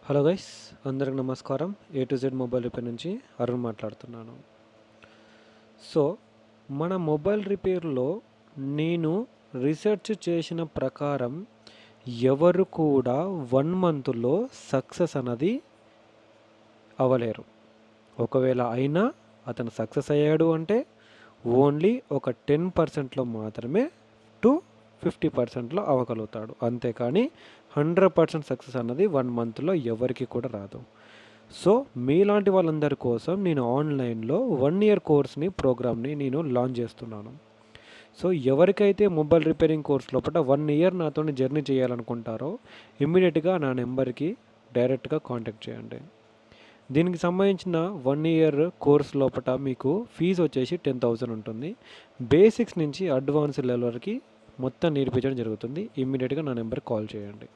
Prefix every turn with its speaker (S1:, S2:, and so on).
S1: Hello guys, అందరికి నమస్కారం. A to Z mobile repair నుంచి అరుణ్ మాట్లాడుతున్నాను. సో మన మొబైల్ రిపేర్లో నేను రీసెర్చ్ చేసిన ప్రకారం ఎవరు కూడా 1 మంత్లో సక్సెస్ అన్నది అవ్వలేరు. ఒకవేళ అయినా అతను సక్సెస్ అయ్యాడు అంటే ఓన్లీ ఒక 10%లో మాత్రమే టు 50%లో అవ్వగలుగుతాడు. అంతేకాని 100% సక్సెస్ అన్నది 1 మంత్లో ఎవరికి కూడా రాదు. సో మీలాంటి వాళ్ళందరి కోసం నేను ఆన్లైన్లో 1 ఇయర్ కోర్స్ని ప్రోగ్రామ్ని నేను లాంచ్ చేస్తున్నాను. సో ఎవరికైతే మొబైల్ రిపేరింగ్ కోర్స్ లోపల 1 ఇయర్ నాతో జర్నీ చేయాలనుకుంటారో ఇమ్మీడియట్గా నా నెంబర్కి డైరెక్ట్గా కాంటాక్ట్ చేయండి. దీనికి సంబంధించిన 1 ఇయర్ కోర్స్ లోపల మీకు ఫీజు వచ్చేసి 10,000 ఉంటుంది. బేసిక్స్ నుంచి అడ్వాన్స్ లెవెల్ వరకు మొత్తం నేర్పించడం జరుగుతుంది. ఇమ్మీడియట్గా నా నెంబర్కి కాల్ చేయండి.